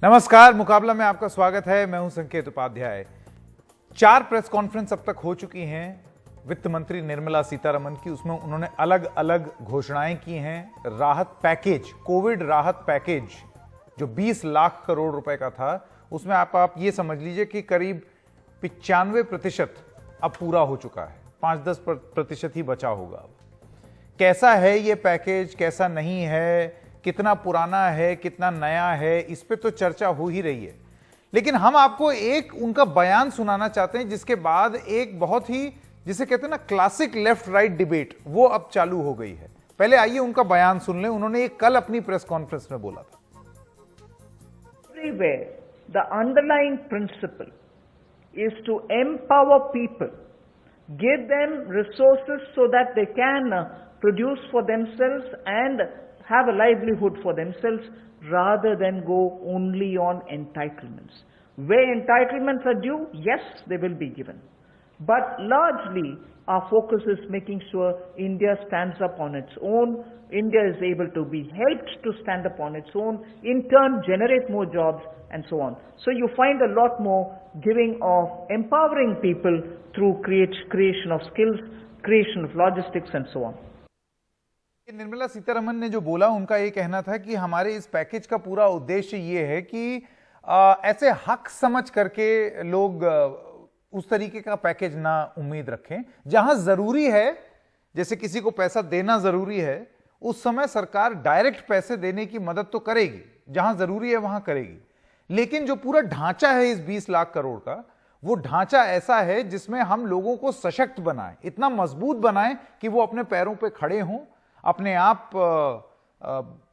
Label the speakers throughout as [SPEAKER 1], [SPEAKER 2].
[SPEAKER 1] नमस्कार, मुकाबला में आपका स्वागत है। मैं हूं संकेत उपाध्याय। 4 प्रेस कॉन्फ्रेंस अब तक हो चुकी हैं वित्त मंत्री निर्मला सीतारमण की। उसमें उन्होंने अलग अलग घोषणाएं की हैं। राहत पैकेज, कोविड राहत पैकेज जो 20 लाख करोड़ रुपए का था, उसमें आप ये समझ लीजिए कि करीब 95% अब पूरा हो चुका है। 5-10% ही बचा होगा। अब कैसा है ये पैकेज, कैसा नहीं है, कितना पुराना है, कितना नया है, इस पे तो चर्चा हो ही रही है। लेकिन हम आपको एक उनका बयान सुनाना चाहते हैं, जिसके बाद एक बहुत ही, जिसे कहते हैं ना, क्लासिक लेफ्ट राइट डिबेट, वो अब चालू हो गई है। पहले आइए उनका बयान सुन लें। उन्होंने एक कल अपनी प्रेस कॉन्फ्रेंस में बोला था।
[SPEAKER 2] Everywhere, the underlying principle is to empower people, give them resources so that they can produce for themselves and have a livelihood for themselves, rather than go only on entitlements. Where entitlements are due, yes, they will be given. But largely, our focus is making sure India stands up on its own. India is able to be helped to stand up on its own, in turn generate more jobs and so on. So you find a lot more giving of empowering people through creation of skills, creation of logistics and so on.
[SPEAKER 1] Nirmala Sitharaman ने जो बोला, उनका ये कहना था कि हमारे इस पैकेज का पूरा उद्देश्य ये है कि ऐसे हक समझ करके लोग उस तरीके का पैकेज ना उम्मीद रखें। जहां जरूरी है, जैसे किसी को पैसा देना जरूरी है, उस समय सरकार डायरेक्ट पैसे देने की मदद तो करेगी, जहां जरूरी है वहां करेगी। लेकिन जो पूरा ढांचा है इस 20 लाख करोड़ का, वो ढांचा ऐसा है जिसमें हम लोगों को सशक्त बनाएं, इतना मजबूत बनाएं कि वो अपने पैरों पे खड़े हों, अपने आप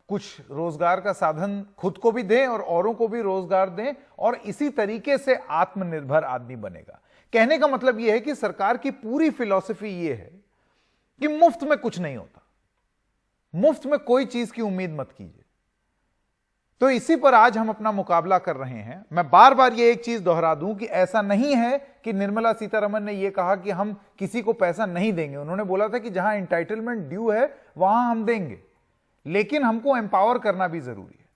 [SPEAKER 1] कुछ रोजगार का साधन खुद को भी दें और औरों को भी रोजगार दें, और इसी तरीके से आत्मनिर्भर आदमी बनेगा। कहने का मतलब यह है कि सरकार की पूरी फिलॉसफी यह है कि मुफ्त में कुछ नहीं होता, मुफ्त में कोई चीज की उम्मीद मत कीजिए। तो इसी पर आज हम अपना मुकाबला कर रहे हैं। मैं बार बार ये एक चीज दोहरा दूं कि ऐसा नहीं है कि निर्मला सीतारमण ने यह कहा कि हम किसी को पैसा नहीं देंगे। उन्होंने बोला था कि जहां एंटाइटलमेंट ड्यू है वहां हम देंगे, लेकिन हमको एम्पावर करना भी जरूरी है।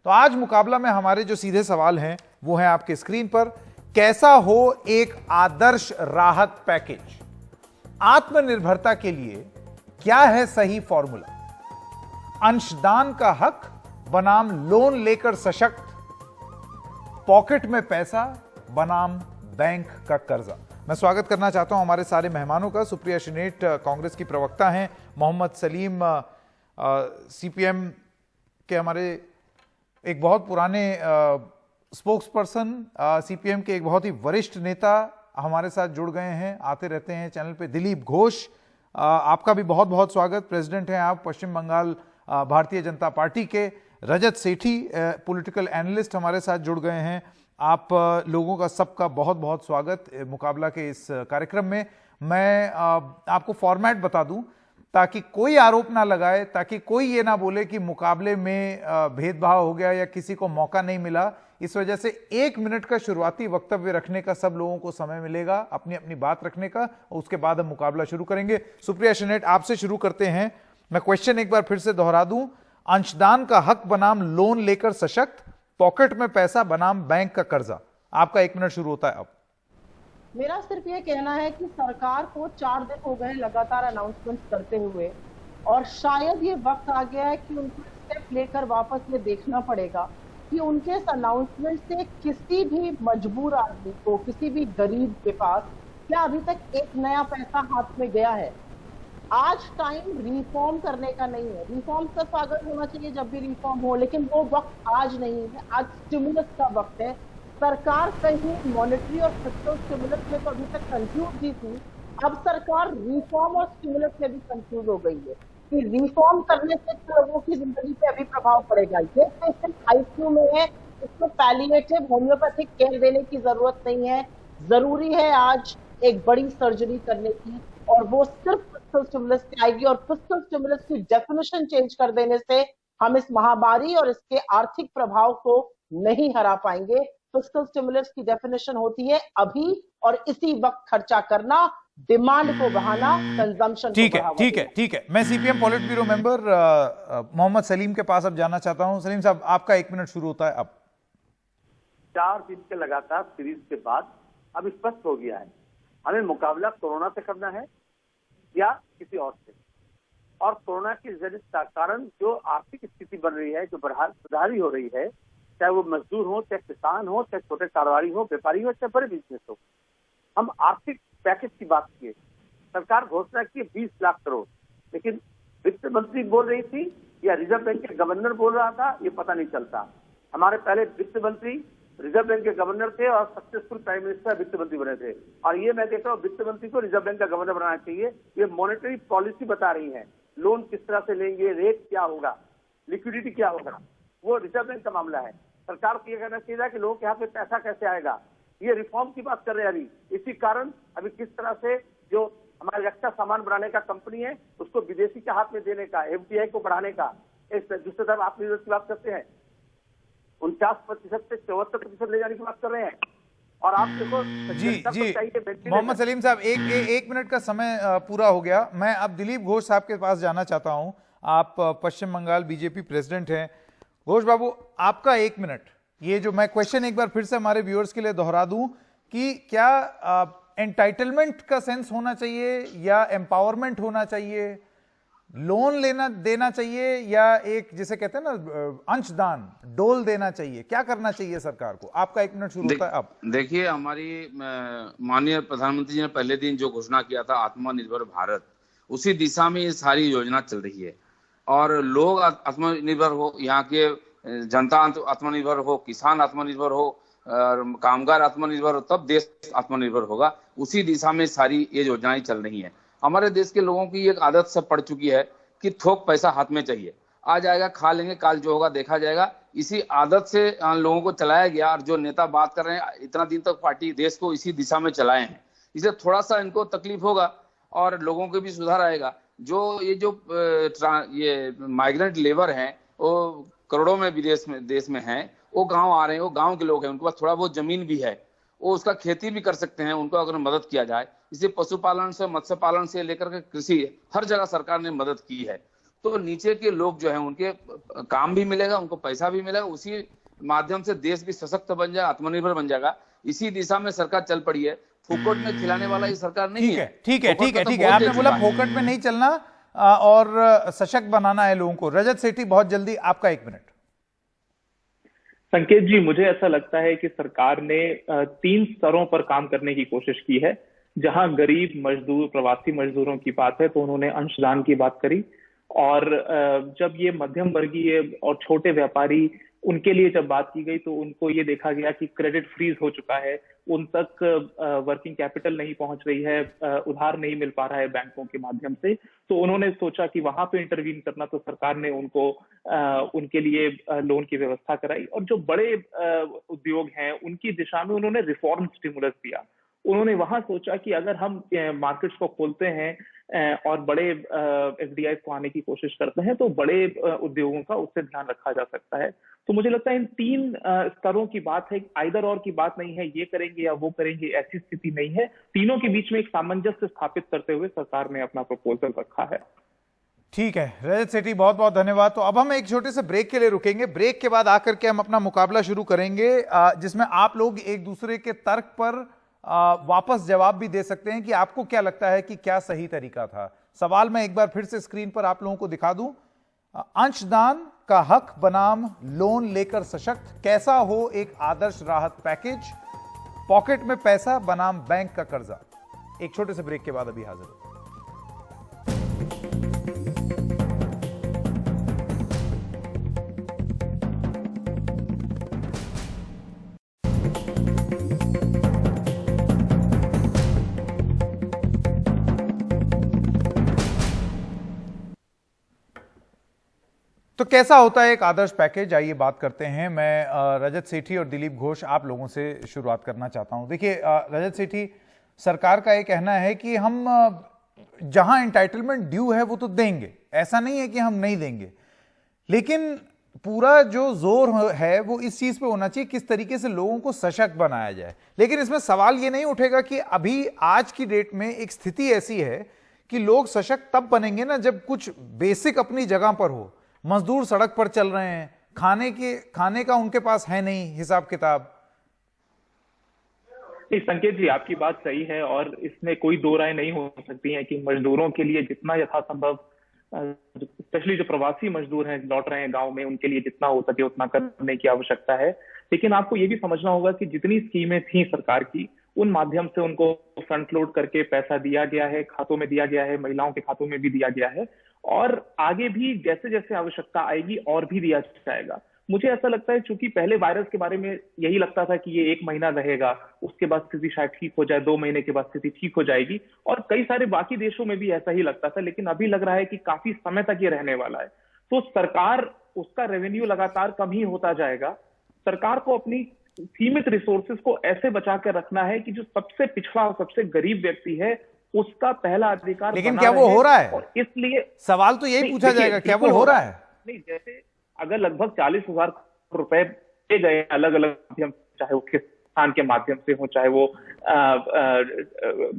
[SPEAKER 1] तो आज मुकाबला में हमारे जो सीधे सवाल हैं वो है आपके स्क्रीन पर। कैसा हो एक आदर्श राहत पैकेज? आत्मनिर्भरता के लिए क्या है सही फॉर्मूला? अंशदान का हक बनाम लोन लेकर सशक्त, पॉकेट में पैसा बनाम बैंक का कर्जा। मैं स्वागत करना चाहता हूं हमारे सारे मेहमानों का। सुप्रिया श्रीनेट कांग्रेस की प्रवक्ता हैं, मोहम्मद सलीम सीपीएम के हमारे एक बहुत पुराने स्पोक्स पर्सन, सीपीएम के एक बहुत ही वरिष्ठ नेता हमारे साथ जुड़ गए हैं, आते रहते हैं चैनल पे, दिलीप घोष, आपका भी बहुत बहुत स्वागत। प्रेसिडेंट हैं आप पश्चिम बंगाल भारतीय जनता पार्टी के। रजत सेठी पॉलिटिकल एनालिस्ट हमारे साथ जुड़ गए हैं। आप लोगों का सबका बहुत बहुत स्वागत मुकाबला के इस कार्यक्रम में। मैं आपको फॉर्मेट बता दूं ताकि कोई आरोप ना लगाए, ताकि कोई ये ना बोले कि मुकाबले में भेदभाव हो गया या किसी को मौका नहीं मिला। इस वजह से 1 मिनट का शुरुआती वक्तव्य रखने का सब लोगों को समय मिलेगा, अपनी अपनी बात रखने का, और उसके बाद हम मुकाबला शुरू करेंगे। सुप्रिया श्रीनेट, आपसे शुरू करते हैं। मैं क्वेश्चन एक बार फिर से दोहरा दूं। अंशदान का हक बनाम लोन लेकर सशक्त, पॉकेट में पैसा बनाम बैंक का कर्जा। आपका 1 मिनट शुरू होता है अब।
[SPEAKER 3] मेरा सिर्फ ये कहना है कि सरकार को 4 दिन हो गए लगातार अनाउंसमेंट करते हुए, और शायद ये वक्त आ गया है कि उनको स्टेप लेकर वापस ये देखना पड़ेगा कि उनके इस अनाउंसमेंट से किसी भी मजबूर आदमी को, किसी भी गरीब के पास क्या अभी तक एक नया पैसा हाथ में गया है। आज टाइम रिफॉर्म करने का नहीं है। रिफॉर्म का स्वागत होना चाहिए जब भी रिफॉर्म हो, लेकिन वो वक्त आज नहीं है। आज स्टिमुलस का वक्त है। सरकार कहीं मॉनेटरी और फिस्कल स्टिमुलस में तो अभी तक कंफ्यूज ही थी, अब सरकार रिफॉर्म और स्टिमुलस में भी कंफ्यूज हो गई है कि रिफॉर्म करने से लोगों की जिंदगी पे अभी प्रभाव पड़ेगा। ये पेशेंट आईसीयू में है, इसको पैलिएटिव होम्योपैथिक केयर देने की जरूरत नहीं है। जरूरी है आज एक बड़ी सर्जरी करने की, और वो सिर्फ फिस्कल स्टिमुलस से आएगी। और फिस्कल स्टिमुलस की डेफिनेशन चेंज कर देने से हम इस महामारी और इसके आर्थिक प्रभाव को नहीं हरा पाएंगे। फिस्कल स्टिमुलस की डेफिनेशन होती है अभी और इसी वक्त खर्चा करना, डिमांड को बढ़ाना, कंजम्पशन को बढ़ावा देना।
[SPEAKER 1] ठीक है। मैं CPM politburo member Mohammed Salim के पास अब जाना चाहता हूं। सलीम साहब, आपका 1 मिनट शुरू होता है अब।
[SPEAKER 4] 4 दिन के लगातार सीरीज के बाद अब स्पष्ट हो गया है, हमें मुकाबला कोरोना से करना है या किसी और से। और कोरोना के जरिए कारण जो आर्थिक स्थिति बन रही है, जो सुधारी हो रही है, चाहे वो मजदूर हो, चाहे किसान हो, चाहे छोटे कारोबारी हो, व्यापारी हो, चाहे बड़े बिजनेस हो, हम आर्थिक पैकेज की बात किए। सरकार घोषणा की 20 लाख करोड़, लेकिन वित्त मंत्री बोल रही थी या रिजर्व बैंक के गवर्नर बोल रहा था, ये पता नहीं चलता। हमारे पहले वित्त मंत्री रिजर्व बैंक के गवर्नर थे और सक्सेसफुल प्राइम मिनिस्टर वित्त मंत्री बने थे, और ये मैं देख रहा हूँ वित्त मंत्री को रिजर्व बैंक का गवर्नर बनाना चाहिए। ये मॉनेटरी पॉलिसी बता रही है, लोन किस तरह से लेंगे, रेट क्या होगा, लिक्विडिटी क्या होगा, वो रिजर्व बैंक का मामला है। सरकार को यह कहना चाहिए था कि लोगों के यहाँ पे पैसा कैसे आएगा, ये रिफॉर्म की बात कर रहे हैं अभी। इसी कारण अभी किस तरह से जो हमारे रक्षा सामान बनाने का कंपनी है उसको विदेशी के हाथ में देने का, एफडीआई को बढ़ाने का, दूसरी तरफ आप निर्यात की बात करते हैं 49% से 74% ले जाने की बात कर रहे हैं। और आप देखो
[SPEAKER 1] जी मोहम्मद सलीम साहब, एक मिनट का समय पूरा हो गया। मैं अब दिलीप घोष साहब के पास जाना चाहता हूं। आप पश्चिम बंगाल बीजेपी प्रेसिडेंट हैं। घोष बाबू, आपका 1 मिनट। ये जो मैं क्वेश्चन एक बार फिर से हमारे व्यूअर्स के लिए दोहरा दूं कि क्या एंटाइटलमेंट का सेंस होना चाहिए या एम्पावरमेंट होना चाहिए, लोन लेना देना चाहिए या एक जिसे कहते हैं ना अंशदान, डोल देना चाहिए, क्या करना चाहिए सरकार को? आपका 1 मिनट शुरू होता है अब।
[SPEAKER 5] देखिए, हमारी माननीय प्रधानमंत्री जी ने पहले दिन जो घोषणा किया था आत्मनिर्भर भारत, उसी दिशा में ये सारी योजना चल रही है। और लोग आत्मनिर्भर हो, यहाँ के जनता आत्मनिर्भर हो, किसान आत्मनिर्भर हो, कामगार आत्मनिर्भर हो, तब देश आत्मनिर्भर होगा। उसी दिशा में सारी ये योजनाएं चल रही हैं। हमारे देश के लोगों की एक आदत सब पड़ चुकी है कि थोक पैसा हाथ में चाहिए, आ जाएगा खा लेंगे, काल जो होगा देखा जाएगा। इसी आदत से लोगों को चलाया गया। और जो नेता बात कर रहे हैं, इतना दिन तक पार्टी देश को इसी दिशा में चलाए हैं, इसलिए थोड़ा सा इनको तकलीफ होगा और लोगों को भी सुधार आएगा। ये माइग्रेंट लेबर हैं, वो करोड़ों में विदेश में देश में हैं, वो गांव आ रहे हैं, वो गांव के लोग हैं, उनके पास थोड़ा बहुत जमीन भी है, वो उसका खेती भी कर सकते हैं, उनको अगर मदद किया जाए। इसे पशुपालन से, मत्स्य पालन से लेकर के कृषि, हर जगह सरकार ने मदद की है। तो नीचे के लोग जो हैं उनके काम भी मिलेगा, उनको पैसा भी मिलेगा, उसी माध्यम से देश भी सशक्त बन जाएगा, आत्मनिर्भर बन जाएगा। इसी दिशा में सरकार चल पड़ी है। फोकट में खिलाने वाला ये सरकार नहीं है।
[SPEAKER 1] ठीक है आपने बोला फोकट में नहीं चलना और सशक्त बनाना है लोगों को। रजत सेठी, बहुत जल्दी आपका 1 मिनट।
[SPEAKER 6] संकेत जी, मुझे ऐसा लगता है कि सरकार ने 3 स्तरों पर काम करने की कोशिश की है। जहां गरीब मजदूर, प्रवासी मजदूरों की बात है तो उन्होंने अंशदान की बात करी, और जब ये मध्यम वर्गीय और छोटे व्यापारी, उनके लिए जब बात की गई तो उनको ये देखा गया कि क्रेडिट फ्रीज हो चुका है, उन तक वर्किंग कैपिटल नहीं पहुंच रही है, उधार नहीं मिल पा रहा है बैंकों के माध्यम से। तो उन्होंने सोचा कि वहां पे इंटरवीन करना, तो सरकार ने उनको उनके लिए लोन की व्यवस्था कराई। और जो बड़े उद्योग हैं उनकी दिशा में उन्होंने रिफॉर्म स्टिमुलस दिया। उन्होंने वहां सोचा कि अगर हम मार्केट्स को खोलते हैं और बड़े एफडीआई को आने की कोशिश करते हैं तो बड़े उद्योगों का उससे ध्यान रखा जा सकता है। तो मुझे लगता है इन 3 स्तरों की बात है, आइदर और की बात नहीं है, ये करेंगे या वो करेंगे, ऐसी स्थिति नहीं है। तीनों के बीच में एक सामंजस्य स्थापित करते हुए सरकार ने अपना प्रपोजल रखा है।
[SPEAKER 1] ठीक है रजत सेठी, बहुत बहुत धन्यवाद। तो अब हम एक छोटे से ब्रेक के लिए रुकेंगे। ब्रेक के बाद आकर के हम अपना मुकाबला शुरू करेंगे, जिसमें आप लोग एक दूसरे के तर्क पर वापस जवाब भी दे सकते हैं कि आपको क्या लगता है कि क्या सही तरीका था। सवाल मैं एक बार फिर से स्क्रीन पर आप लोगों को दिखा दूं। अंशदान का हक बनाम लोन लेकर सशक्त, कैसा हो एक आदर्श राहत पैकेज, पॉकेट में पैसा बनाम बैंक का कर्जा। एक छोटे से ब्रेक के बाद अभी हाजिर हो। तो कैसा होता है एक आदर्श पैकेज, आइए बात करते हैं। मैं रजत सेठी और दिलीप घोष, आप लोगों से शुरुआत करना चाहता हूं। देखिए रजत सेठी, सरकार का ये कहना है कि हम जहां एंटाइटलमेंट ड्यू है वो तो देंगे, ऐसा नहीं है कि हम नहीं देंगे, लेकिन पूरा जो जोर है वो इस चीज पे होना चाहिए किस तरीके से लोगों को सशक्त बनाया जाए। लेकिन इसमें सवाल ये नहीं उठेगा कि अभी आज की डेट में एक स्थिति ऐसी है कि लोग सशक्त तब बनेंगे ना जब कुछ बेसिक अपनी जगह पर हो। मजदूर सड़क पर चल रहे हैं, खाने का उनके पास है नहीं हिसाब किताब,
[SPEAKER 6] नहीं, संकेत जी आपकी बात सही है और इसमें कोई दो राय नहीं हो सकती है कि मजदूरों के लिए जितना यथासंभव, स्पेशली जो प्रवासी मजदूर हैं लौट रहे हैं गांव में, उनके लिए जितना हो सके उतना करने की आवश्यकता है। लेकिन आपको ये भी समझना होगा कि जितनी स्कीमें थी सरकार की, उन माध्यम से उनको फ्रंट लोड करके पैसा दिया गया है, खातों में दिया गया है, महिलाओं के खातों में भी दिया गया है, और आगे भी जैसे जैसे आवश्यकता आएगी और भी दिया जाएगा। मुझे ऐसा लगता है चूंकि पहले वायरस के बारे में यही लगता था कि ये 1 महीना रहेगा, उसके बाद स्थिति शायद ठीक हो जाए, 2 महीने के बाद स्थिति ठीक हो जाएगी, और कई सारे बाकी देशों में भी ऐसा ही लगता था। लेकिन अभी लग रहा है कि काफी समय तक ये रहने वाला है। तो सरकार, उसका रेवेन्यू लगातार कम ही होता जाएगा। सरकार को अपनी सीमित रिसोर्सेज को ऐसे बचा कर रखना है कि जो सबसे पिछड़ा और सबसे गरीब व्यक्ति है उसका पहला अधिकार,
[SPEAKER 1] लेकिन क्या वो हो रहा है?
[SPEAKER 6] और इसलिए
[SPEAKER 1] सवाल तो यही पूछा जाएगा, क्या वो हो रहा है?
[SPEAKER 6] नहीं, जैसे अगर लगभग 40,000 रुपए दिए गए अलग अलग माध्यम, चाहे वो किसान के माध्यम से हो, चाहे वो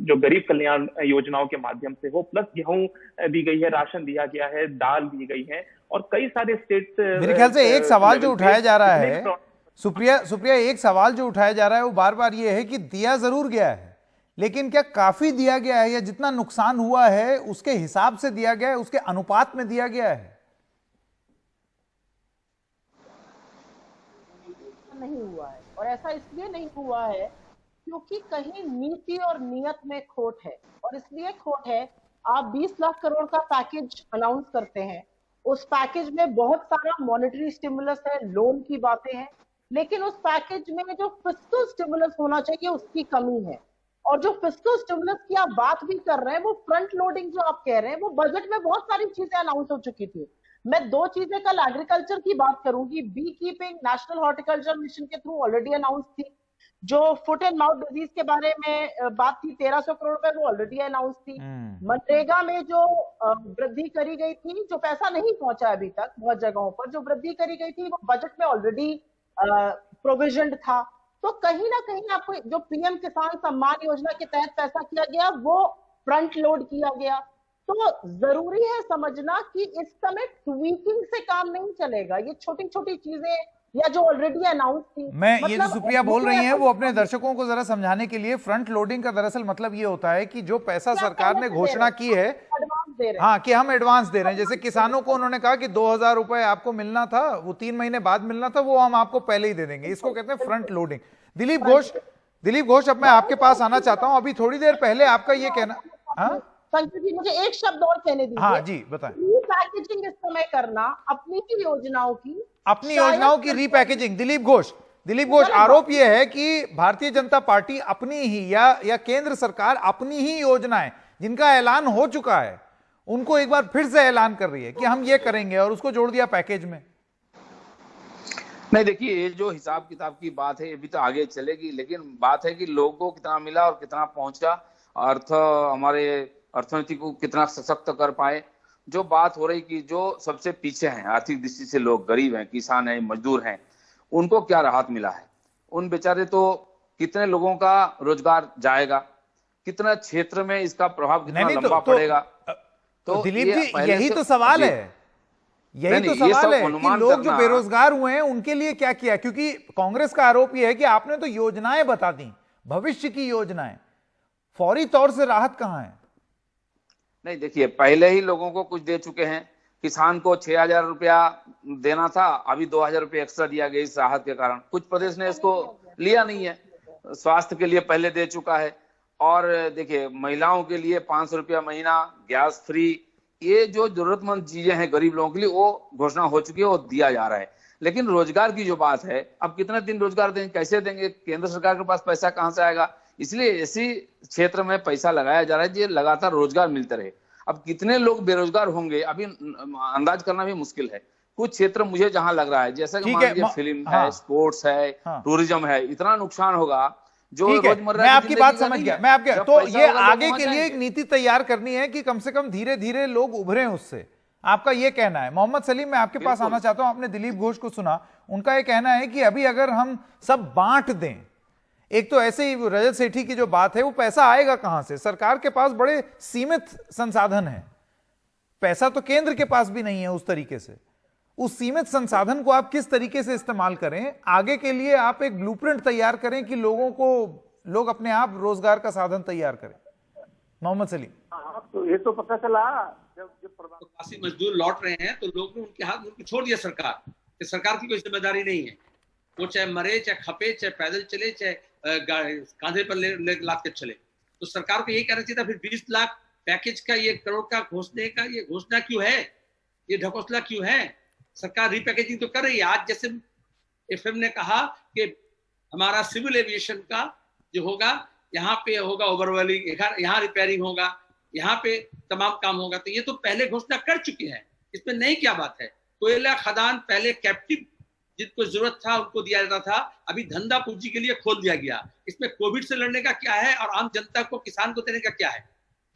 [SPEAKER 6] जो गरीब कल्याण योजनाओं के माध्यम से हो, प्लस गेहूं दी गई है, राशन दिया गया है, दाल दी गई है, और कई सारे स्टेट,
[SPEAKER 1] मेरे ख्याल से एक सवाल जो उठाया जा रहा है सुप्रिया, एक सवाल जो उठाया जा रहा है वो बार बार ये है कि दिया जरूर गया है, लेकिन क्या काफी दिया गया है, या जितना नुकसान हुआ है उसके हिसाब से दिया गया है, उसके अनुपात में दिया गया है?
[SPEAKER 3] नहीं हुआ है, और ऐसा इसलिए नहीं हुआ है क्योंकि कहीं नीति और नियत में खोट है। और इसलिए खोट है, आप 20 लाख करोड़ का पैकेज अनाउंस करते हैं, उस पैकेज में बहुत सारा मॉनेटरी स्टिमुलस है, लोन की बातें हैं, लेकिन उस पैकेज में जो फिस्कल स्टिमुलस होना चाहिए उसकी कमी है। और जो फिस्कल स्टिमुलस की आप बात भी कर रहे हैं, वो फ्रंट लोडिंग जो आप कह रहे हैं, वो बजट में बहुत सारी चीजें अनाउंस हो चुकी थी। मैं 2 चीजें कल एग्रीकल्चर की बात करूंगी। Bee keeping national horticulture mission के थ्रू ऑलरेडी अनाउंस थी। जो फुट एंड माउथ डिजीज के बारे में बात थी 1300 करोड़ रुपए, वो ऑलरेडी अनाउंस थी। मनरेगा में जो वृद्धि करी गई थी, जो पैसा नहीं पहुंचा अभी तक बहुत जगहों पर, जो वृद्धि करी गई थी वो बजट में ऑलरेडी प्रोविजन था। तो कहीं ना कहीं आपको जो पीएम किसान सम्मान योजना के तहत पैसा किया गया वो फ्रंट लोड किया गया। तो जरूरी है समझना कि इस समय ट्वीकिंग से काम नहीं चलेगा। ये छोटी छोटी चीजें या जो ऑलरेडी अनाउंस थी,
[SPEAKER 1] ये जो सुप्रिया बोल रही हैं वो अपने दर्शकों को जरा समझाने के लिए, फ्रंट लोडिंग का दरअसल मतलब ये होता है कि जो पैसा सरकार ने घोषणा की है, हाँ, कि हम एडवांस दे रहे हैं। जैसे किसानों को उन्होंने कहा कि 2,000 रुपए आपको मिलना था, वो 3 महीने बाद मिलना था, वो हम आपको पहले ही दे देंगे। इसको कहते हैं फ्रंट लोडिंग। दिलीप घोष, अब मैं आपके पास आना चाहता हूं। अभी थोड़ी देर पहले आपका ये कहना, हाँ
[SPEAKER 3] संजय जी, मुझे एक शब्द और कहने दीजिए।
[SPEAKER 1] हाँ जी, बताएं।
[SPEAKER 3] रीपैकेजिंग इस समय करना अपनी ही योजनाओं की
[SPEAKER 1] रीपैकेजिंग। दिलीप घोष, आरोप यह है कि भारतीय जनता पार्टी अपनी ही या केंद्र सरकार अपनी ही योजनाएं जिनका ऐलान हो चुका है उनको एक बार फिर से ऐलान कर रही है कि हम ये करेंगे, और उसको जोड़ दिया पैकेज में।
[SPEAKER 5] नहीं, देखिए, ये जो हिसाब किताब की बात है ये भी तो आगे चलेगी, लेकिन बात है कि लोगों को कितना मिला और कितना पहुंचा, हमारे अर्थनीति को कितना सशक्त कर पाए। जो बात हो रही कि जो सबसे पीछे हैं आर्थिक दृष्टि से, लोग गरीब हैं, किसान हैं, मजदूर हैं, उनको क्या राहत मिला है? उन बेचारे तो कितने लोगों का रोजगार जाएगा, कितना क्षेत्र में इसका प्रभाव कितना लंबा पड़ेगा?
[SPEAKER 1] तो दिलीप जी, यही तो सवाल है, कि लोग जो बेरोजगार हुए हैं उनके लिए क्या किया? क्योंकि कांग्रेस का आरोप यह है कि आपने तो योजनाएं बता दी, भविष्य की योजनाएं, फौरी तौर से राहत कहां है?
[SPEAKER 5] नहीं, देखिए, पहले ही लोगों को कुछ दे चुके हैं। किसान को 6,000 रुपया देना था, अभी 2,000 रुपया एक्स्ट्रा दिया गया इस राहत के कारण। कुछ प्रदेश ने इसको लिया नहीं है। स्वास्थ्य के लिए पहले दे चुका है, और देखिए, महिलाओं के लिए 500 रुपया महीना, गैस फ्री, ये जो जरूरतमंद चीजें हैं गरीब लोगों के लिए, वो घोषणा हो चुकी है, वो दिया जा रहा है। लेकिन रोजगार की जो बात है, अब कितने दिन रोजगार देंगे, कैसे देंगे? केंद्र सरकार के पास पैसा कहां से आएगा? इसलिए इसी क्षेत्र में पैसा लगाया जा रहा है जो लगातार रोजगार मिलते रहे। अब कितने लोग बेरोजगार होंगे अभी अंदाज करना भी मुश्किल है। कुछ क्षेत्र मुझे जहां लग रहा है, जैसा कि मान लीजिए फिल्म है, स्पोर्ट्स है, टूरिज्म है, इतना नुकसान होगा जो रोजमर्रा।
[SPEAKER 1] मैं आपकी बात समझ गया, तो ये आगे के लिए एक नीति तैयार करनी है कि कम से कम धीरे धीरे लोग उभरे उससे, आपका ये कहना है। मोहम्मद सलीम, मैं आपके पास आना चाहता हूं। आपने दिलीप घोष को सुना, उनका ये कहना है कि अभी अगर हम सब बांट दें, एक तो ऐसे ही रजत सेठी की जो बात है, वो पैसा आएगा कहां से? सरकार के पास बड़े सीमित संसाधन हैं, पैसा तो केंद्र के पास भी नहीं है उस तरीके से। उस सीमित संसाधन को आप किस तरीके से इस्तेमाल करें? आगे के लिए आप एक ब्लूप्रिंट तैयार करें कि लोगों को लोग अपने आप रोजगार का साधन तैयार करें। मोहम्मद सलीम।
[SPEAKER 4] हाँ, तो ये तो पता चला जब
[SPEAKER 7] प्रवासी मजदूर लौट रहे हैं तो लोग ने उनके हाथ में छोड़ दिया सरकार, कि सरकार की कोई जिम्मेदारी नहीं है, वो चाहे मरे चाहे खपे चाहे पैदल चले चाहे कांधे पर ले लाद के चले। तो सरकार को यही कहना चाहिए था फिर 20 लाख पैकेज का, ये करोड़ का घोषणे का ये घोषणा क्यों है, ये ढकोसला क्यों है? सरकार रिपैकेजिंग तो कर रही है। आज जैसे एफएम ने कहा कि हमारा सिविल एविएशन का जो होगा, यहाँ पे होगा ओवरऑलिंग, यहाँ रिपेयरिंग होगा, यहाँ पे तमाम काम होगा, तो ये तो पहले घोषणा कर चुके हैं, इसमें नई क्या बात है? कोयला खदान पहले कैप्टिव जिनको जरूरत था उनको दिया जाता था, अभी धंधा पूंजी के लिए खोल दिया गया। इसमें कोविड से लड़ने का क्या है और आम जनता को, किसान को देने का क्या है?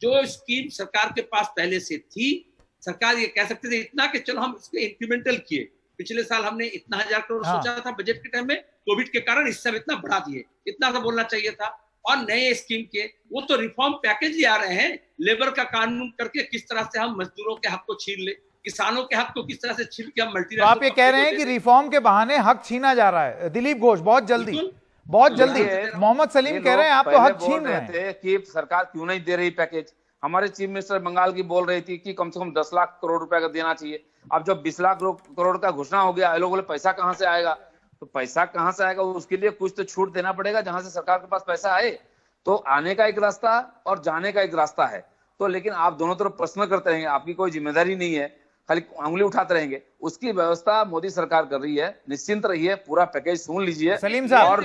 [SPEAKER 7] जो स्कीम सरकार के पास पहले से थी, सरकार ये कह सकते थे इतना कि चलो हम इसको इंक्रीमेंटल किए, पिछले साल हमने इतना 1000 करोड़ सोचा था बजट के टाइम में, कोविड के कारण इस सब इतना बढ़ा दिए, इतना तो बोलना चाहिए था। और नए स्कीम के वो तो रिफॉर्म पैकेज ही आ रहे हैं, लेबर का कानून करके किस तरह से हम मजदूरों के हक को छीन ले, किसानों के हक को किस तरह से छीन के हम मल्टी।
[SPEAKER 1] तो आप ये कह रहे हैं कि रिफॉर्म के बहाने हक छीना जा रहा है। दिलीप घोष, बहुत जल्दी मोहम्मद सलीम कह रहे हैं आप तो हक छीन रहे हैं
[SPEAKER 5] कि सरकार क्यों नहीं दे रही पैकेज। हमारे चीफ मिनिस्टर बंगाल की बोल रही थी कि कम से कम 10 लाख करोड़ रुपए का देना चाहिए। अब जब 20 लाख करोड़ का घोषणा हो गया, लोग बोले पैसा कहां से आएगा? तो पैसा कहां से आएगा, उसके लिए कुछ तो छूट देना पड़ेगा जहां से सरकार के पास पैसा आए। तो आने का एक रास्ता और जाने का एक रास्ता है। तो लेकिन आप दोनों तरफ प्रश्न करते रहेंगे, आपकी कोई जिम्मेदारी नहीं है, खाली उंगली उठाते रहेंगे। उसकी व्यवस्था मोदी सरकार कर रही है, निश्चिंत रहिए, पूरा पैकेज सुन लीजिए।
[SPEAKER 1] सलीम साहब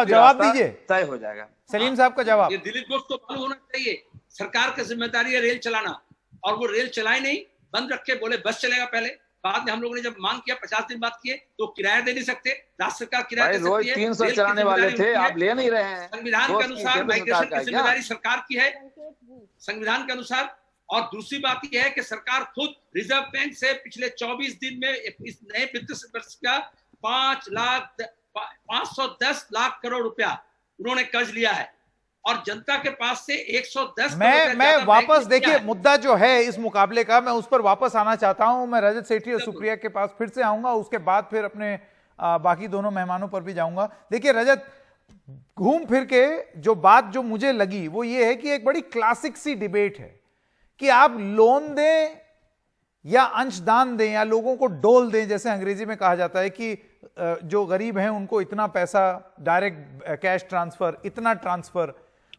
[SPEAKER 1] जवाब दीजिए,
[SPEAKER 5] तय हो जाएगा।
[SPEAKER 1] सलीम साहब का जवाब।
[SPEAKER 7] ये दिलीप घोष को मालूम होना चाहिए, सरकार की जिम्मेदारी है रेल चलाना, और वो रेल चलाई नहीं, बंद रखे, बोले बस चलेगा पहले। बाद में हम लोगों ने जब मांग किया 50 दिन बाद किए तो किराया दे नहीं सकते, राज्य सरकार किराया दे सकती है।
[SPEAKER 5] 300 चलाने वाले थे, आप ले नहीं रहे हैं।
[SPEAKER 7] संविधान के अनुसार माइग्रेशन की जिम्मेदारी सरकार की है, संविधान के अनुसार। और दूसरी बात यह है कि सरकार खुद रिजर्व बैंक से पिछले 24 दिन में इस नए वित्त वर्ष का 510 लाख करोड़ रुपया उन्होंने कर्ज लिया है, और जनता के पास से 110
[SPEAKER 1] मैं वापस देखिए मुद्दा जो है इस मुकाबले का, मैं उस पर वापस आना चाहता हूं। मैं रजत सेठी और सुप्रिया के पास फिर से आऊंगा, उसके बाद फिर अपने बाकी दोनों मेहमानों पर भी जाऊंगा। देखिए रजत, घूम फिर के जो बात जो मुझे लगी वो ये है कि एक बड़ी क्लासिक सी डिबेट है कि आप लोन दें या अंशदान दें या लोगों को डोल दें, जैसे अंग्रेजी में कहा जाता है कि जो गरीब हैं उनको इतना पैसा डायरेक्ट कैश ट्रांसफर, इतना ट्रांसफर।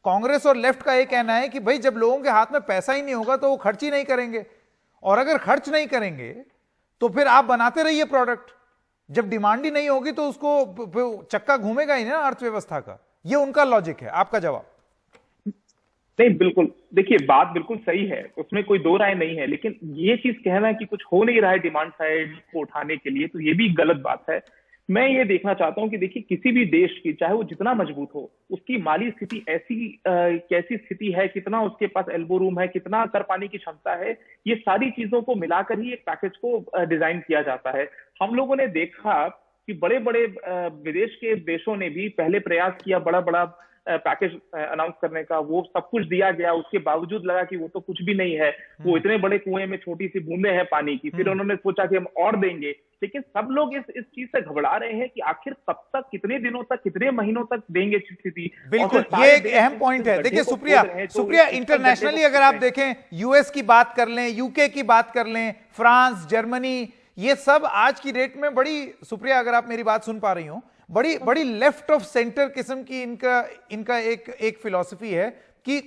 [SPEAKER 1] कांग्रेस और लेफ्ट का यह कहना है कि भाई जब लोगों के हाथ में पैसा ही नहीं होगा तो वो खर्च ही नहीं करेंगे, और अगर खर्च नहीं करेंगे तो फिर आप बनाते रहिए प्रोडक्ट, जब डिमांड ही नहीं होगी तो उसको चक्का घूमेगा ही ना अर्थव्यवस्था का। ये उनका लॉजिक है। आपका जवाब?
[SPEAKER 6] नहीं, बिल्कुल, देखिए बात बिल्कुल सही है, उसमें कोई दो राय नहीं है, लेकिन ये चीज कहना है कि कुछ हो नहीं रहा है डिमांड साइड को उठाने के लिए, तो ये भी गलत बात है। मैं ये देखना चाहता हूं कि देखिए किसी भी देश की, चाहे वो जितना मजबूत हो, उसकी माली स्थिति ऐसी कैसी स्थिति है, कितना उसके पास एल्बो रूम है, कितना कर पाने की क्षमता है, ये सारी चीजों को मिलाकर ही एक पैकेज को डिजाइन किया जाता है। हम लोगों ने देखा कि बड़े बड़े विदेश के देशों ने भी पहले प्रयास किया बड़ा बड़ा पैकेज अनाउंस करने का, वो सब कुछ दिया गया, उसके बावजूद लगा कि वो तो कुछ भी नहीं है, वो इतने बड़े कुएं में छोटी सी बूंदे हैं पानी की। फिर उन्होंने सोचा कि हम और देंगे, लेकिन सब लोग इस चीज से घबरा रहे हैं कि आखिर कब तक, कितने दिनों तक, कितने महीनों तक देंगे स्थिति।
[SPEAKER 1] बिल्कुल, ये एक अहम पॉइंट है। देखिए सुप्रिया, इंटरनेशनली अगर आप देखें, यूएस की बात कर लें, यूके की बात कर लें, फ्रांस, जर्मनी, ये सब आज की डेट में बड़ी, सुप्रिया अगर आप मेरी बात सुन पा रही हो, बड़ी बड़ी लेफ्ट ऑफ सेंटर किस्म की इनका एक फिलॉसफी है कि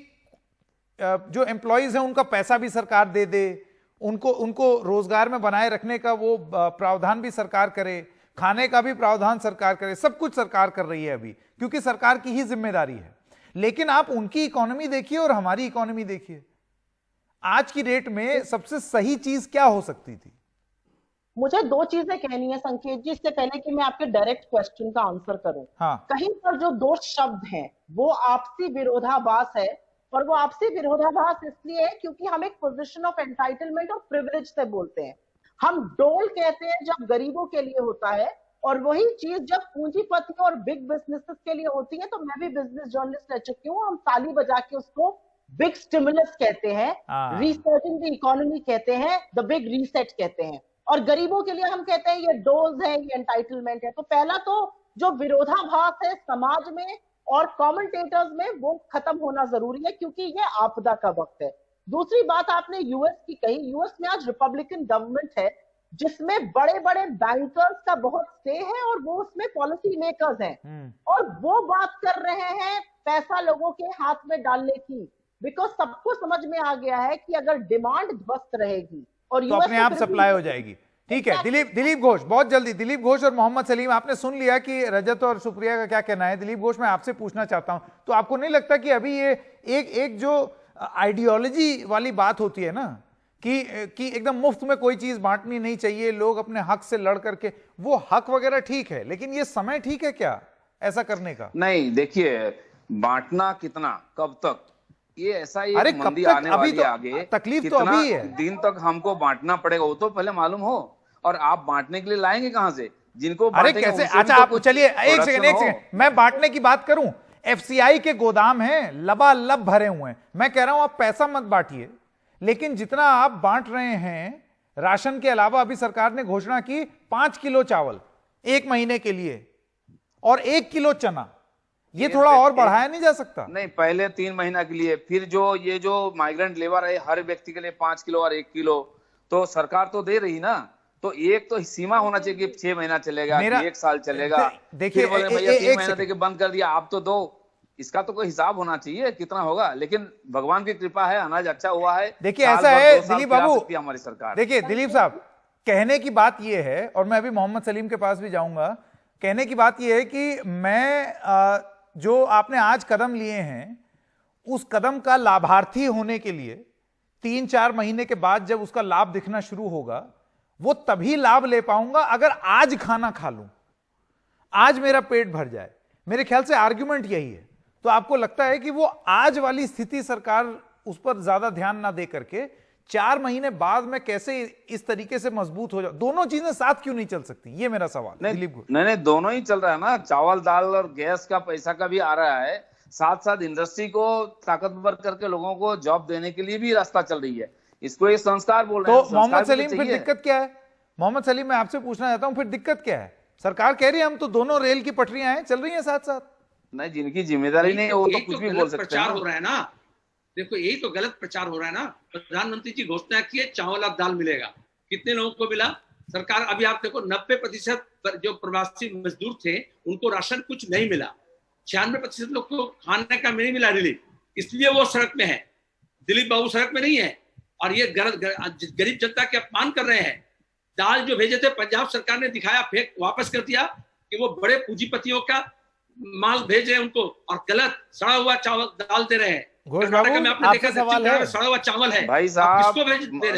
[SPEAKER 1] जो एम्प्लॉइज हैं उनका पैसा भी सरकार दे दे, उनको रोजगार में बनाए रखने का वो प्रावधान भी सरकार करे, खाने का भी प्रावधान सरकार करे, सब कुछ सरकार कर रही है अभी, क्योंकि सरकार की ही जिम्मेदारी है। लेकिन आप उनकी इकोनॉमी देखिए और हमारी इकोनॉमी देखिए, आज की डेट में सबसे सही चीज क्या हो सकती थी?
[SPEAKER 3] मुझे दो चीजें कहनी है संकेत जी, इससे पहले कि मैं आपके डायरेक्ट क्वेश्चन का आंसर करूं। कहीं पर जो दो शब्द हैं वो आपसी विरोधाभास है, और वो आपसी विरोधाभास इसलिए है क्योंकि हम एक पोजीशन ऑफ एंटाइटलमेंट और प्रिविलेज से बोलते हैं। हम डोल कहते हैं जब गरीबों के लिए होता है, और वही चीज जब पूंजीपतियों और बिग बिजनेसेस के लिए होती है, तो मैं भी बिजनेस जर्नलिस्ट रह चुकी हूँ, हम ताली बजा के उसको बिग स्टिमुलस कहते हैं, रीसेटिंग द इकोनॉमी कहते हैं, द बिग रीसेट कहते हैं, और गरीबों के लिए हम कहते हैं ये डोल्स है, ये एंटाइटलमेंट है। तो पहला तो जो विरोधाभास है समाज में और कमेंटेटर्स में वो खत्म होना जरूरी है, क्योंकि ये आपदा का वक्त है। दूसरी बात आपने यूएस की कही, यूएस में आज रिपब्लिकन गवर्नमेंट है जिसमें बड़े बड़े बैंकर्स का बहुत स्टे है और वो उसमें पॉलिसी मेकर्स हैं और वो बात कर रहे हैं पैसा लोगों के हाथ में डालने की, बिकॉज सबको समझ में आ गया है कि अगर डिमांड ध्वस्त रहेगी और
[SPEAKER 1] तो अपने आप सप्लाई हो जाएगी। ठीक है, दिलीप घोष, बहुत जल्दी दिलीप घोष और मोहम्मद सलीम, आपने सुन लिया कि रजत और सुप्रिया का क्या कहना है। दिलीप घोष, मैं आपसे पूछना चाहता हूं, तो आपको नहीं लगता कि अभी ये एक जो आइडियोलॉजी वाली बात होती है ना कि एकदम मुफ्त में कोई चीज बांटनी नहीं चाहिए, लोग अपने हक से लड़ करके, वो हक वगैरह ठीक है, लेकिन ये समय ठीक है क्या ऐसा करने का?
[SPEAKER 5] नहीं, देखिए, बांटना कितना, कब तक, ये ऐसा ही
[SPEAKER 1] अरे
[SPEAKER 5] मंदी
[SPEAKER 1] कब तक?
[SPEAKER 5] आने
[SPEAKER 1] अभी
[SPEAKER 5] वाली
[SPEAKER 1] तो
[SPEAKER 5] आगे,
[SPEAKER 1] तकलीफ तो
[SPEAKER 5] कितना
[SPEAKER 1] अभी है।
[SPEAKER 5] दिन तक हमको बांटना पड़ेगा वो तो पहले मालूम हो। और आप बांटने के लिए लाएंगे कहां से? जिनको
[SPEAKER 1] अरे कैसे? अच्छा आप चलिए एक सेकंड, मैं बांटने की बात करूं, एफसीआई के गोदाम हैं, लबालब भरे हुए हैं। मैं कह रहा हूं आप पैसा मत बांटिए, लेकिन जितना आप बांट रहे हैं राशन के अलावा, अभी सरकार ने घोषणा की 5 किलो चावल 1 महीने के लिए और 1 किलो चना, ये थोड़ा और बढ़ाया नहीं जा सकता?
[SPEAKER 5] नहीं, पहले 3 महीना के लिए, फिर ये जो माइग्रेंट लेबर है हर व्यक्ति के लिए 5 किलो और 1 किलो, तो सरकार तो दे रही ना, तो एक तो सीमा होना चाहिए कि 6 महीना चलेगा, 1 साल चलेगा।
[SPEAKER 1] देखिए,
[SPEAKER 5] भैया 3 महीना देके बंद कर दिया, आप तो दो, इसका तो कोई हिसाब होना चाहिए कितना होगा। लेकिन भगवान की कृपा है, अनाज अच्छा हुआ है।
[SPEAKER 1] देखिए ऐसा है दिलीप बाबू,
[SPEAKER 5] हमारी सरकार,
[SPEAKER 1] देखिए दिलीप साहब, कहने की बात यह है, और मैं अभी मोहम्मद सलीम के पास भी जाऊंगा, कहने की बात यह है कि मैं जो आपने आज कदम लिए हैं, उस कदम का लाभार्थी होने के लिए 3-4 महीने के बाद जब उसका लाभ दिखना शुरू होगा, वो तभी लाभ ले पाऊंगा अगर आज खाना खा लूं, आज मेरा पेट भर जाए। मेरे ख्याल से आर्ग्यूमेंट यही है। तो आपको लगता है कि वो आज वाली स्थिति सरकार उस पर ज्यादा ध्यान ना दे करके 4 महीने बाद में कैसे इस तरीके से मजबूत हो जाए? दोनों चीजें साथ क्यों नहीं चल सकती, ये मेरा सवाल है। दिलीप,
[SPEAKER 5] नहीं, दोनों ही चल रहा है ना, चावल दाल और गैस का पैसा का भी आ रहा है, साथ साथ इंडस्ट्री को ताकतवर करके लोगों को जॉब देने के लिए भी रास्ता चल रही है। इसको एक संस्कार बोल रहे हैं।
[SPEAKER 1] तो मोहम्मद सलीम, फिर दिक्कत क्या है? मोहम्मद सलीम, मैं आपसे पूछना चाहता हूं, फिर दिक्कत क्या है? सरकार कह रही है हम तो दोनों रेल की पटरियां हैं, चल रही हैं साथ साथ।
[SPEAKER 5] नहीं, जिनकी जिम्मेदारी नहीं है वो तो कुछ भी बोल सकते हैं।
[SPEAKER 7] प्रचार हो रहा है ना, देखो यही तो गलत प्रचार हो रहा है ना। प्रधानमंत्री जी घोषणा की है चावल और दाल मिलेगा, कितने लोगों को मिला? सरकार, अभी आप देखो 90% जो प्रवासी मजदूर थे उनको राशन कुछ नहीं मिला, 96% लोग को खाने का नहीं मिला रिलीफ, इसलिए वो सड़क में है। दिलीप बाबू सड़क में नहीं है, और ये गरीब जनता के अपमान कर रहे हैं। दाल जो भेजे थे पंजाब सरकार ने दिखाया, फेंक वापस कर दिया कि वो बड़े पूंजीपतियों का माल भेज रहे हैं उनको, और गलत सड़ा हुआ चावल दाल दे रहे हैं। कर्नाटक में आपने देखा सड़ा हुआ चावल है।
[SPEAKER 5] भाई साहब,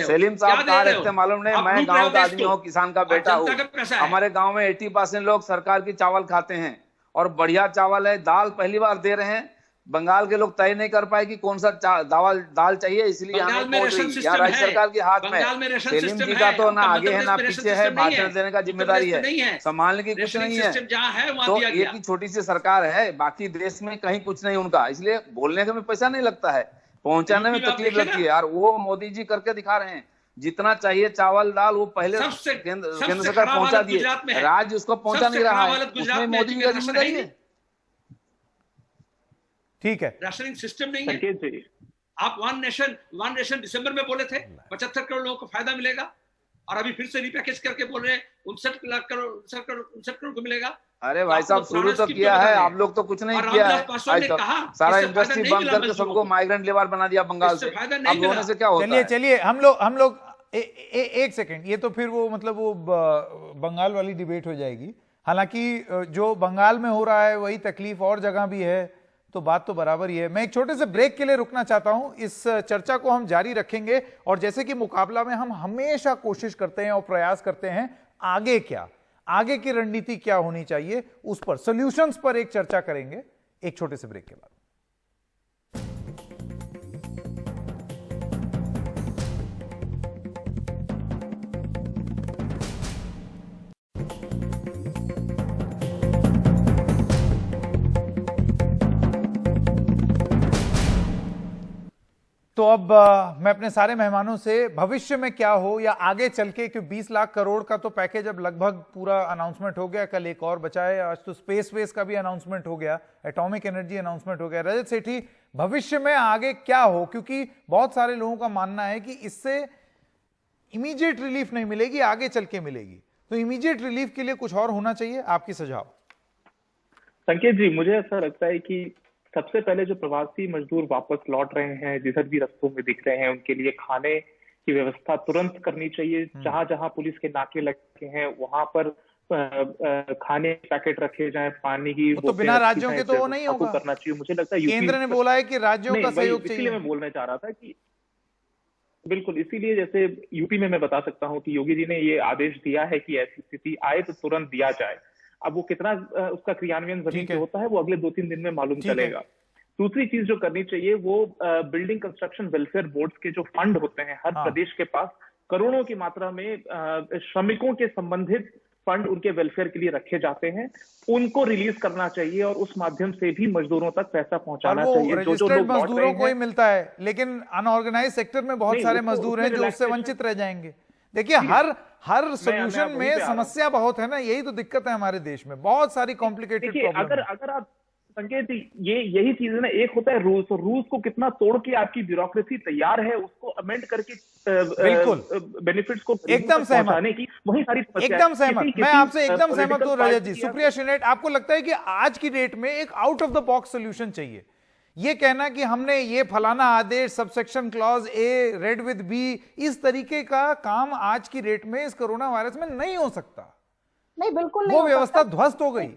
[SPEAKER 5] सलीम साहब कहाँ रहते हैं मालूम नहीं? मैं गांव का आदमी हूँ, किसान का बेटा हूँ। हमारे गांव में 80% लोग सरकार की चावल खाते हैं और बढ़िया चावल है। दाल पहली बार दे रहे हैं। बंगाल के लोग तय नहीं कर पाए कि कौन सा दाल चाहिए, इसलिए यहाँ राज्य सरकार के हाथ में। सलीम जी का तो ना आगे है ना पीछे है, भाषण देने का जिम्मेदारी है, संभालने की कुछ नहीं है। तो एक ही छोटी सी सरकार है, बाकी देश में कहीं कुछ नहीं उनका, इसलिए बोलने का में पैसा नहीं लगता है, पहुंचाने में तकलीफ लगती है। और वो मोदी जी करके दिखा रहे हैं, जितना चाहिए चावल दाल वो पहले केंद्र सरकार पहुंचा दिए, राज्य उसको पहुंचा नहीं रहा है, उसमें मोदी जी का जिम्मेदारी है।
[SPEAKER 1] ठीक है,
[SPEAKER 7] राशनिंग सिस्टम नहीं है। आप वन नेशन दिसंबर में बोले थे 75 करोड़ लोगों को फायदा मिलेगा, और अभी फिर से रिपैकेज करके बोल रहे हैं 59 करोड़ को मिलेगा।
[SPEAKER 5] अरे भाई साहब, शुरू तो किया है, आप लोग तो कुछ नहीं किया है। सारा इंडस्ट्री बंद करके सबको माइग्रेंट लेबर बना दिया बंगाल से, अब होने से क्या होता है?
[SPEAKER 1] चलिए हम लोग एक सेकंड, ये तो फिर वो मतलब वो बंगाल वाली डिबेट हो जाएगी। हालांकि जो बंगाल में हो रहा है वही तकलीफ और जगह भी है, तो बात तो बराबर ही है। मैं एक छोटे से ब्रेक के लिए रुकना चाहता हूं, इस चर्चा को हम जारी रखेंगे। और जैसे कि मुकाबला में हम हमेशा कोशिश करते हैं और प्रयास करते हैं, आगे क्या, आगे की रणनीति क्या होनी चाहिए, उस पर, सॉल्यूशंस पर एक चर्चा करेंगे एक छोटे से ब्रेक के बाद। तो तो अब मैं अपने सारे मेहमानों से भविष्य में क्या हो या आगे चल के, क्योंकि 20 लाख करोड़ का तो पैकेज अब लगभग पूरा अनाउंसमेंट हो गया, कल एक और बचा है, आज तो स्पेस वेस का भी अनाउंसमेंट हो गया, एटॉमिक एनर्जी अनाउंसमेंट हो गया। रजत सेठी, भविष्य में आगे क्या हो, क्योंकि बहुत सारे लोगों का मानना है कि इससे इमीडिएट रिलीफ नहीं मिलेगी, आगे चल के मिलेगी, तो इमीडिएट रिलीफ के लिए कुछ और होना चाहिए, आपकी सुझाव।
[SPEAKER 6] संकेत जी, मुझे ऐसा लगता है कि सबसे पहले जो प्रवासी मजदूर वापस लौट रहे हैं, जिधर भी रास्तों में दिख रहे हैं, उनके लिए खाने की व्यवस्था तुरंत करनी चाहिए। जहां जहां पुलिस के नाके लगे हैं वहां पर खाने पैकेट रखे जाएं, पानी की,
[SPEAKER 1] तो बिना राज्यों के तो वो नहीं होगा,
[SPEAKER 6] करना चाहिए। मुझे लगता है
[SPEAKER 1] केंद्र ने बोला है कि राज्यों का सहयोग चाहिए।
[SPEAKER 6] इसीलिए मैं बोलना चाह रहा था कि बिल्कुल, इसीलिए जैसे यूपी में मैं बता सकता हूँ कि योगी जी ने ये आदेश दिया है कि ऐसी स्थिति आए तो तुरंत दिया जाए। अब वो कितना उसका क्रियान्वयन जमीन पे होता है वो अगले 2-3 दिन में मालूम चलेगा। दूसरी चीज जो करनी चाहिए वो बिल्डिंग कंस्ट्रक्शन वेलफेयर बोर्ड्स के जो फंड होते हैं, हर प्रदेश के पास करोड़ों की मात्रा में श्रमिकों के संबंधित फंड उनके वेलफेयर के लिए रखे जाते हैं, उनको रिलीज करना चाहिए और उस माध्यम से भी मजदूरों तक पैसा पहुंचाना चाहिए। जो लोग
[SPEAKER 1] मजदूरों को ही मिलता है, लेकिन अनऑर्गेनाइज सेक्टर में बहुत सारे मजदूर हैं जो उससे वंचित रह जाएंगे। देखिए, हर सोल्यूशन में समस्या बहुत है ना, यही तो दिक्कत है हमारे देश में, बहुत सारी कॉम्प्लिकेटेड प्रॉब्लम।
[SPEAKER 6] अगर आप संकेत, यही चीज है ना, एक होता है रूल्स, और रूल्स को कितना तोड़ के आपकी ब्यूरोक्रेसी तैयार है उसको अमेंड करके
[SPEAKER 1] बिल्कुल
[SPEAKER 6] बेनिफिट्स को
[SPEAKER 1] एकदम सहमत
[SPEAKER 6] की, वही सारी
[SPEAKER 1] एकदम सहमत, मैं आपसे एकदम सहमत हूं रजत जी। सुप्रिया श्रीनेट, आपको लगता है कि आज की डेट में एक out of the box solution चाहिए? ये कहना कि हमने ये फलाना आदेश, subsection clause A read with B, इस तरीके का काम आज की डेट में इस कोरोना वायरस में नहीं हो सकता।
[SPEAKER 3] नहीं, बिल्कुल नहीं,
[SPEAKER 1] वो व्यवस्था ध्वस्त हो गई।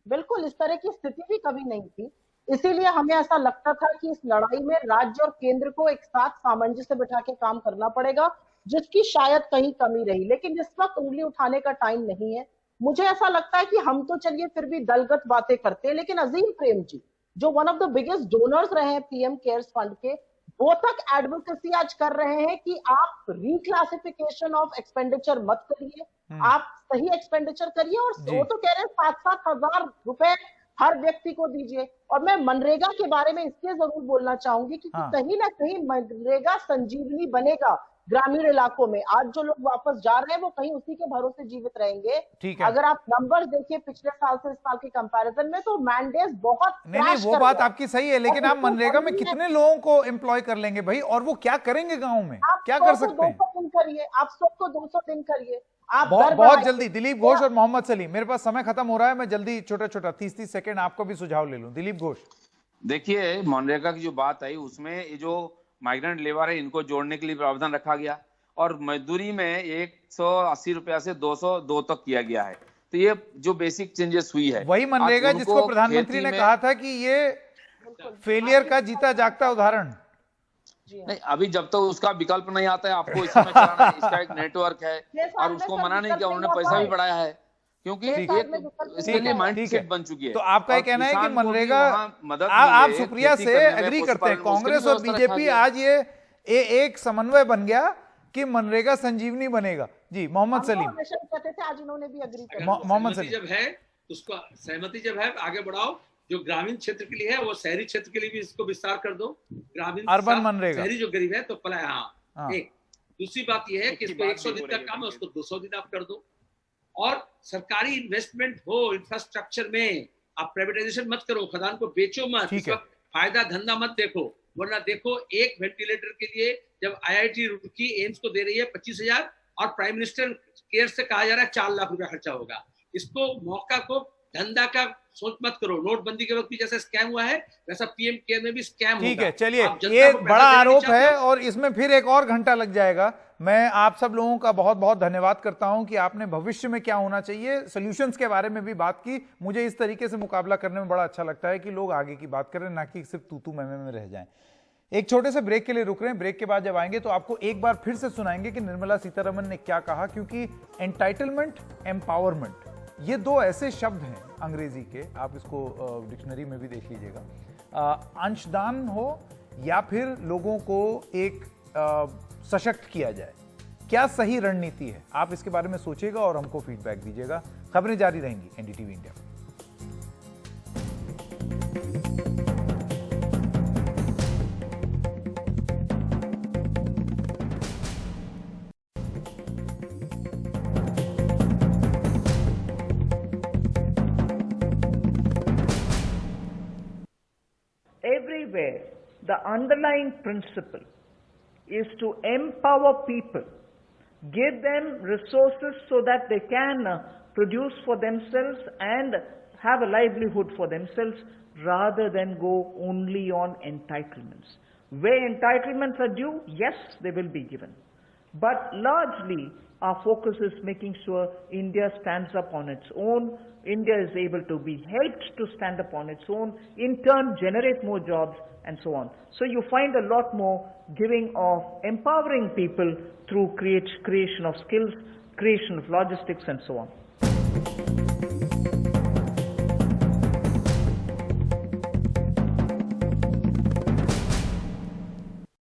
[SPEAKER 3] बिल्कुल इस तरह की स्थिति भी कभी नहीं थी, इसीलिए हमें ऐसा लगता था कि इस लड़ाई में राज्य और केंद्र को एक साथ सामंजस्य बिठा के काम करना पड़ेगा, जिसकी शायद कहीं कमी रही, लेकिन इस वक्त उंगली उठाने का टाइम नहीं है। मुझे ऐसा लगता है कि हम तो चलिए फिर भी दलगत बातें करते हैं, लेकिन अजीम प्रेम जी जो one of the biggest donors रहे हैं पीएम केयर्स फंड के, वो तक एडवोकेसी आज कर रहे हैं कि आप रिक्लासिफिकेशन ऑफ एक्सपेंडिचर मत करिए, आप सही एक्सपेंडिचर करिए, और वो तो कह रहे हैं 7-7 हजार रुपए हर व्यक्ति को दीजिए। और मैं मनरेगा के बारे में इसलिए जरूर बोलना चाहूंगी कि कहीं ना कहीं मनरेगा संजीवनी बनेगा ग्रामीण इलाकों में। आज जो लोग वापस जा रहे हैं वो कहीं उसी के भरोसे जीवित रहेंगे। अगर आप नंबर्स देखिए पिछले साल से इस साल के कंपैरिजन में, तो मैंडेज बहुत
[SPEAKER 1] नहीं, वो बात आपकी सही है, लेकिन आप मनरेगा में कितने लोगों को एम्प्लॉय कर लेंगे भाई, और वो क्या करेंगे गाँव में, क्या कर सकते हैं?
[SPEAKER 3] 200 दिन करिए, आप 100 को 200 दिन करिए, आप
[SPEAKER 1] बहुत जल्दी। दिलीप घोष और मोहम्मद सलीम, मेरे पास समय खत्म हो रहा है, मैं जल्दी छोटा 30-30 सेकंड आपको भी सुझाव ले लूं। दिलीप घोष,
[SPEAKER 5] देखिए, मनरेगा की जो बात आई उसमें ये जो माइग्रेंट लेबर है इनको जोड़ने के लिए प्रावधान रखा गया, और मजदूरी में 180 रुपया से 202 तक किया गया है। तो ये जो बेसिक चेंजेस हुई है,
[SPEAKER 1] वही मनरेगा जिसको प्रधानमंत्री ने कहा था कि ये फेलियर का जीता जागता उदाहरण।
[SPEAKER 5] नहीं, अभी जब तक उसका विकल्प नहीं आता है आपको इसमें कराना है, इसका एक नेटवर्क है और उसको मना नहीं किया, उन्होंने पैसा भी बढ़ाया है, क्योंकि इसके लिए माइंडसेट बन चुकी है।
[SPEAKER 1] तो आपका ये कहना है कि मनरेगा, आप सुप्रिया से एग्री करते हैं, कांग्रेस और बीजेपी आज ये एक समन्वय बन गया कि मनरेगा संजीवनी बनेगा। जी, मोहम्मद सलीम।
[SPEAKER 3] कहते थे, आज इन्होंने भी एग्री किया।
[SPEAKER 1] मोहम्मद सलीम,
[SPEAKER 7] जब है उसको सहमति जब है आगे बढ़ाओ, जो ग्रामीण क्षेत्र के लिए है वो शहरी क्षेत्र के लिए भी इसको विस्तार कर दो। ग्रामीण
[SPEAKER 1] अर्बन मनरेगा,
[SPEAKER 7] शहरी जो गरीब है तो पलाय। हाँ, एक दूसरी बात यह है कि इसको 100 दिन तक काम है, उसको 200 दिन आप कर दो, और सरकारी इन्वेस्टमेंट हो इंफ्रास्ट्रक्चर में। आप प्राइवेटाइजेशन मत करो, खदान को बेचो मत, फायदा धंधा मत देखो, वरना देखो एक वेंटिलेटर के लिए जब IIT रुड़की एम्स को दे रही है 25,000 और प्राइम मिनिस्टर केयर से कहा जा रहा है 4 लाख रुपया खर्चा होगा। इसको मौका को धंधा का सोच मत करो। नोटबंदी के वक्त भी जैसा स्कैम हुआ है वैसा पीएम केयर में भी स्कैम होगा।
[SPEAKER 1] ठीक है, चलिए, ये बड़ा आरोप है और इसमें फिर एक और घंटा लग जाएगा। मैं आप सब लोगों का बहुत बहुत धन्यवाद करता हूं कि आपने भविष्य में क्या होना चाहिए, सॉल्यूशंस के बारे में भी बात की। मुझे इस तरीके से मुकाबला करने में बड़ा अच्छा लगता है कि लोग आगे की बात करें, ना कि सिर्फ तू मैं में रह जाएं। एक छोटे से ब्रेक के लिए रुक रहे हैं, ब्रेक के बाद जब आएंगे तो आपको एक बार फिर से सुनाएंगे कि निर्मला सीतारमण ने क्या कहा, क्योंकि एंटाइटलमेंट, एम्पावरमेंट, ये दो ऐसे शब्द हैं अंग्रेजी के, आप इसको डिक्शनरी में भी देख लीजिएगा। अंशदान हो या फिर लोगों को एक सशक्त किया जाए, क्या सही रणनीति है, आप इसके बारे में सोचिएगा और हमको फीडबैक दीजिएगा। खबरें जारी रहेंगी एनडीटीवी इंडिया में।
[SPEAKER 2] everywhere, the underlying principle is to empower people, give them resources so that they can produce for themselves and have a livelihood for themselves, rather than go only on entitlements. Where entitlements are due, yes, they will be given. But largely, our focus is making sure India stands up on its own, India is able to be helped to stand up on its own, in turn generate more jobs and so on. So you find a lot more giving of empowering people through creation of skills, creation of logistics and so on.